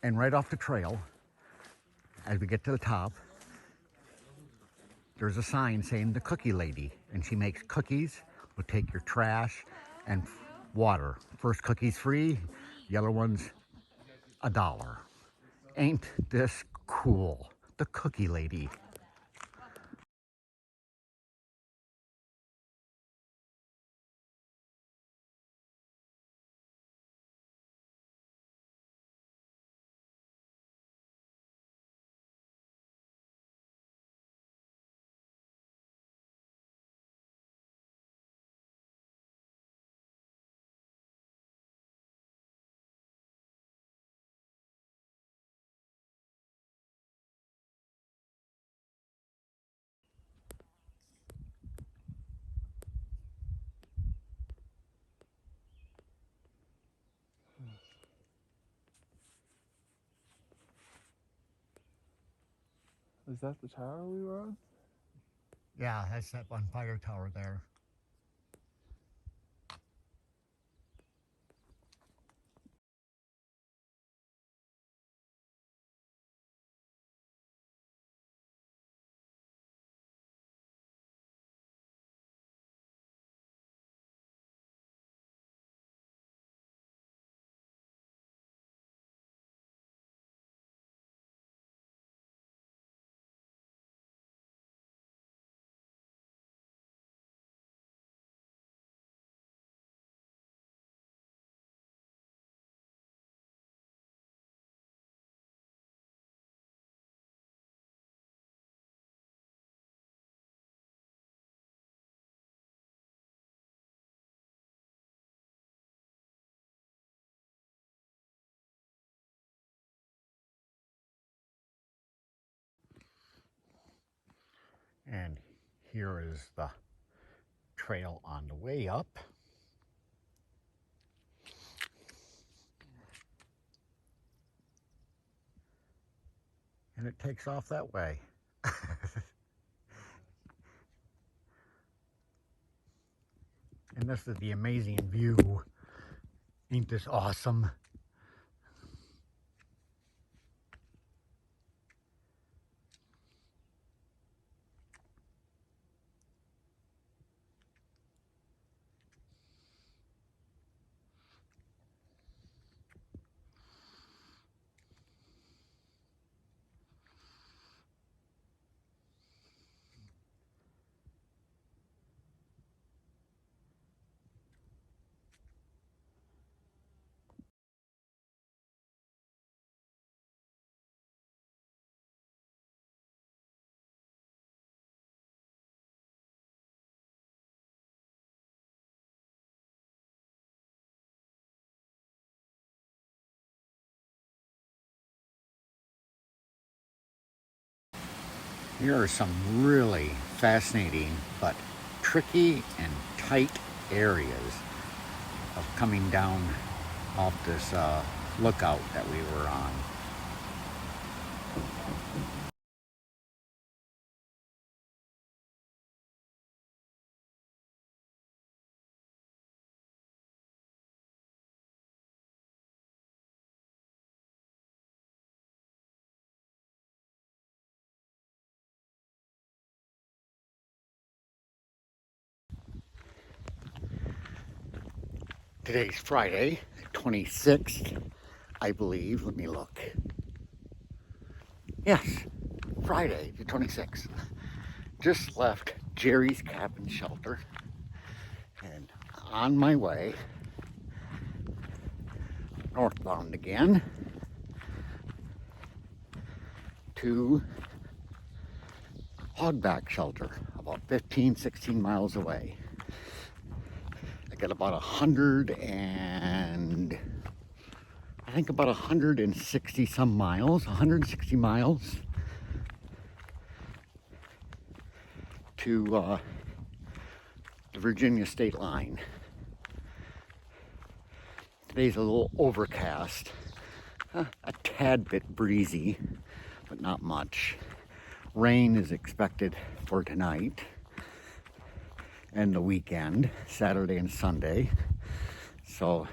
And right off the trail, as we get to the top, there's a sign saying the cookie lady, and she makes cookies. Will take your trash and water. First cookie's free, the other one's $1. Ain't this cool? The cookie lady. Is that the tower we were on? Yeah, that's that one fire tower there. And here is the trail on the way up. And it takes off that way. And this is the amazing view. Ain't this awesome? Here are some really fascinating but tricky and tight areas of coming down off this lookout that we were on. Today's Friday, 26th, I believe. Let me look. Yes, Friday, the 26th. Just left Jerry's Cabin Shelter and on my way northbound again to Hogback Shelter, about 15, 16 miles away. I got about 160 some miles, 160 miles to the Virginia state line. Today's a little overcast, a tad bit breezy, but not much. Rain is expected for tonight and the weekend, Saturday and Sunday. So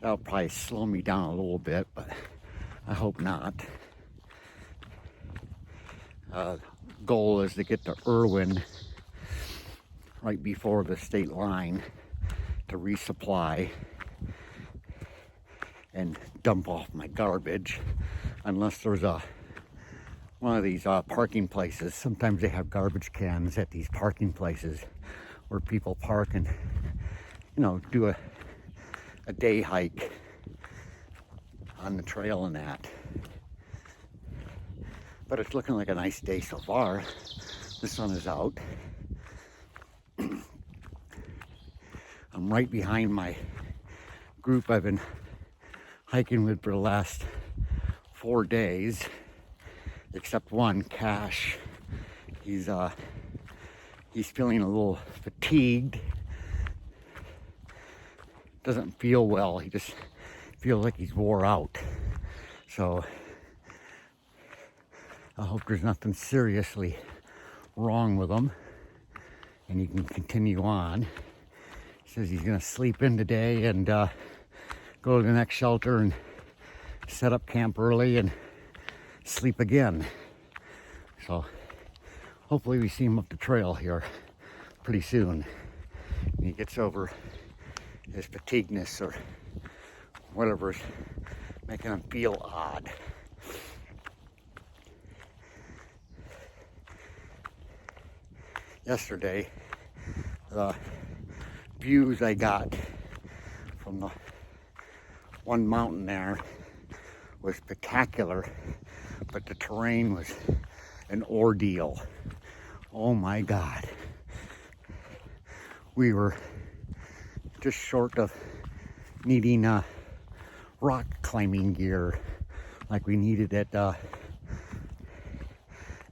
That'll probably slow me down a little bit, but I hope not. Goal is to get to Erwin right before the state line to resupply and dump off my garbage, unless there's one of these parking places. Sometimes they have garbage cans at these parking places where people park and, do a day hike on the trail and that. But it's looking like a nice day so far. The sun is out. I'm right behind my group I've been hiking with for the last 4 days, except one, Cash. He's feeling a little fatigued. Doesn't feel well. He just feels like he's wore out. So I hope there's nothing seriously wrong with him and he can continue on. He says he's gonna sleep in today and go to the next shelter and set up camp early and sleep again. So hopefully we see him up the trail here pretty soon. And he gets over his fatigueness or whatever's making him feel odd. Yesterday, the views I got from the one mountain there was spectacular, but the terrain was an ordeal. Oh my God. We were just short of needing rock climbing gear like we needed at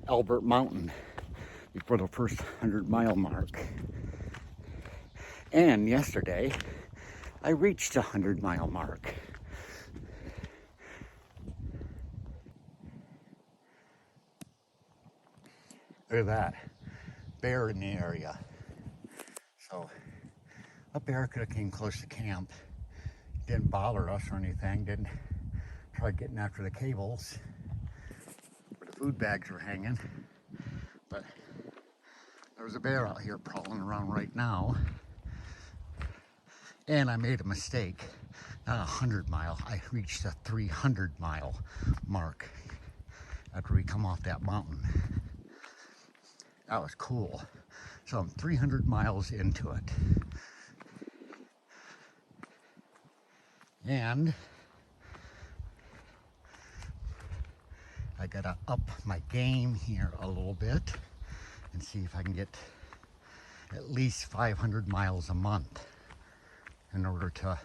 Albert Mountain before the first 100-mile mark. And yesterday, I reached the 100-mile mark. Look at that, bear in the area. So, a bear could have came close to camp. Didn't bother us or anything, didn't try getting after the cables where the food bags were hanging. But there's a bear out here prowling around right now. And I made a mistake. Not 100-mile, I reached the 300-mile mark after we come off that mountain. That was cool. So I'm 300 miles into it. And I gotta up my game here a little bit and see if I can get at least 500 miles a month in order to,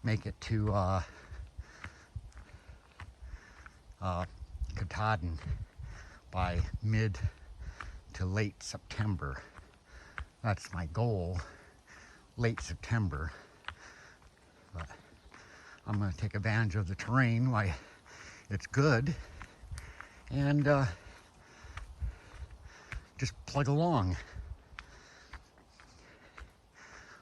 make it to Katahdin by mid to late September. That's my goal, late September. But I'm going to take advantage of the terrain while it's good and just plug along.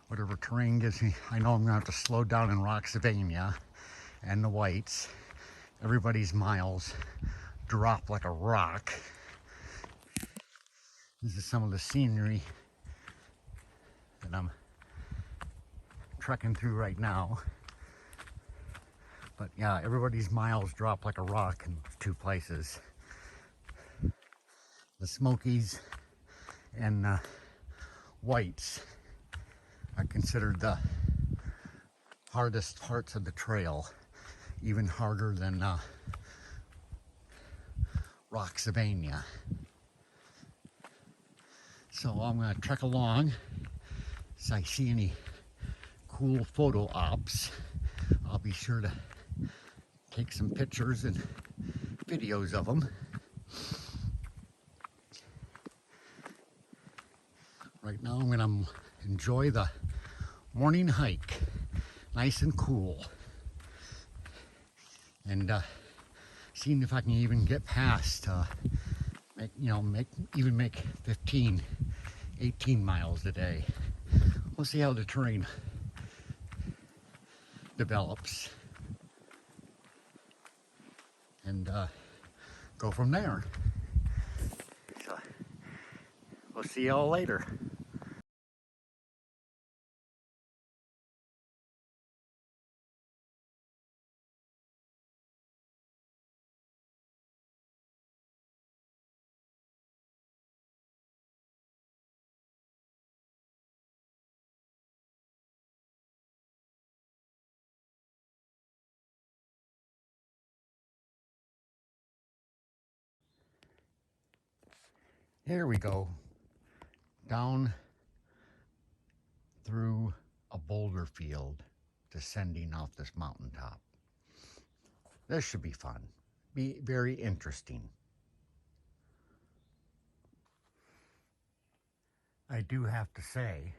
Whatever terrain gives me. I know I'm going to have to slow down in Roxavania and the Whites. Everybody's miles drop like a rock. This is some of the scenery that I'm trekking through right now. But yeah, everybody's miles drop like a rock in 2 places. The Smokies and the Whites are considered the hardest parts of the trail, even harder than Roxavania. So I'm going to trek along. So I see any cool photo ops, I'll be sure to take some pictures and videos of them. Right now I'm going to enjoy the morning hike, nice and cool, and seeing if I can even get past, make 15, 18 miles a day. We'll see how the terrain develops, and go from there. So we'll see y'all later. Here we go, down through a boulder field, descending off this mountaintop. This should be fun, be very interesting. I do have to say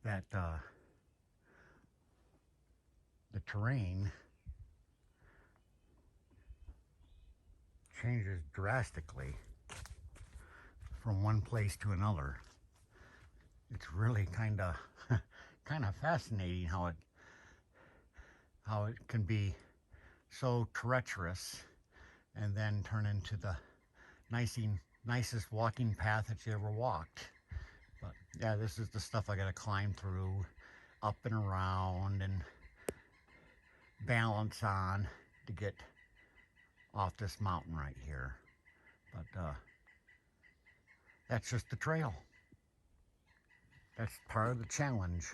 that the terrain changes drastically from one place to another. It's really kind of fascinating how it can be so treacherous and then turn into the nicest walking path that you ever walked. But yeah, this is the stuff I gotta climb through, up and around, and balance on to get off this mountain right here. But that's just the trail. That's part of the challenge.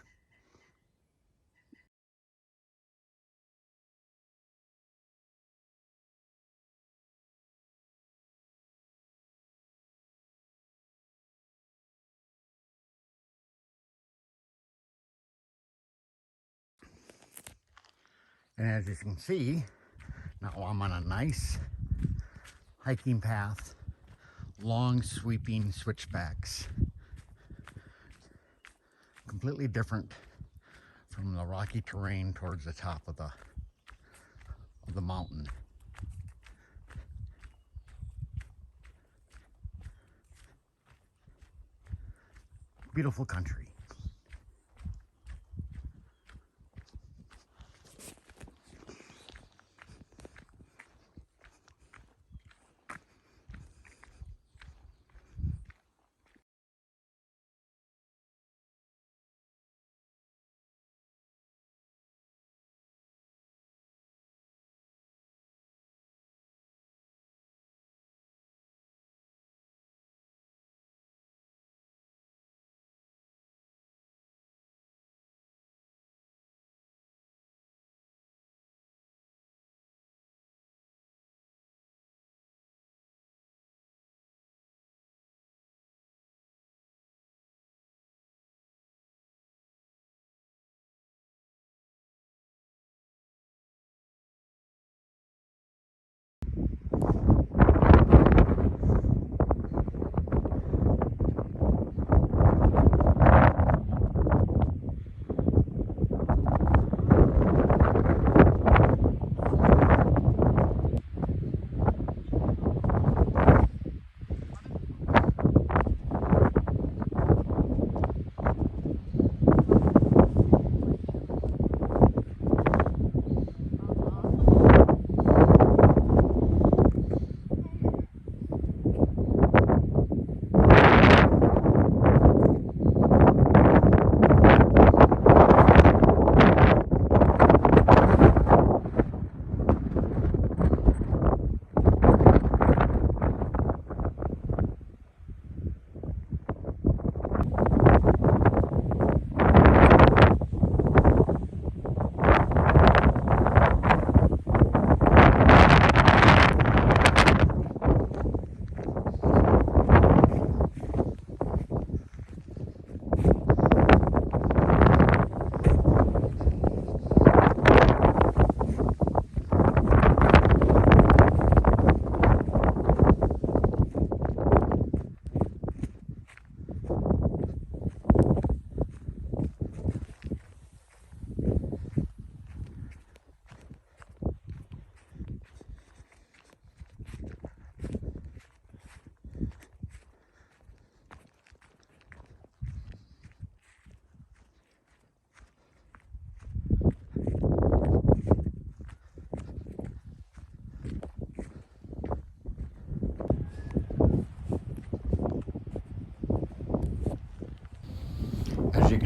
And as you can see, now I'm on a nice hiking path, long sweeping switchbacks. Completely different from the rocky terrain towards the top of the mountain. Beautiful country.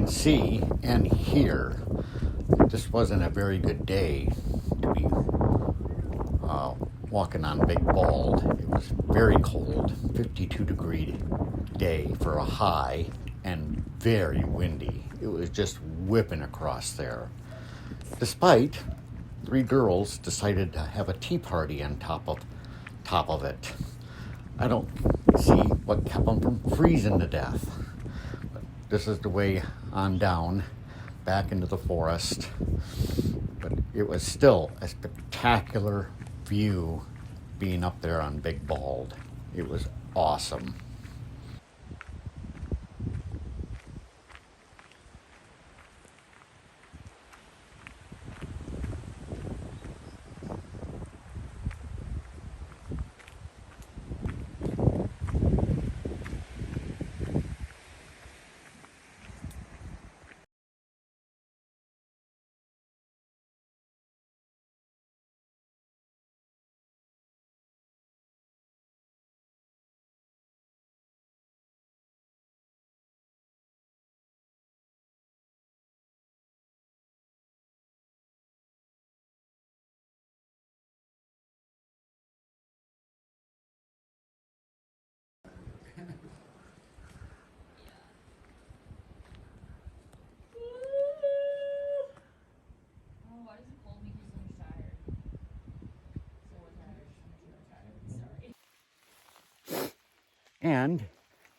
see and hear, this wasn't a very good day to be walking on Big Bald. It was very cold, 52-degree day for a high, and very windy. It was just whipping across there. Despite 3 girls decided to have a tea party on top of it. I don't see what kept them from freezing to death. But this is the way on down, back into the forest. But it was still a spectacular view being up there on Big Bald. It was awesome. And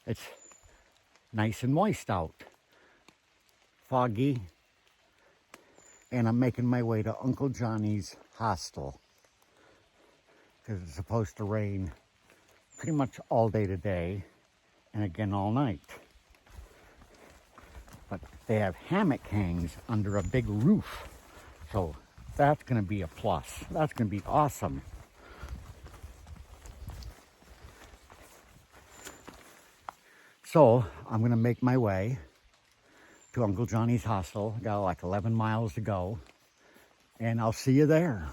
it's nice and moist out. Foggy. And I'm making my way to Uncle Johnny's hostel, because it's supposed to rain pretty much all day today and again all night. But they have hammock hangs under a big roof, so that's going to be a plus. That's going to be awesome. So I'm going to make my way to Uncle Johnny's hostel. Got like 11 miles to go, and I'll see you there.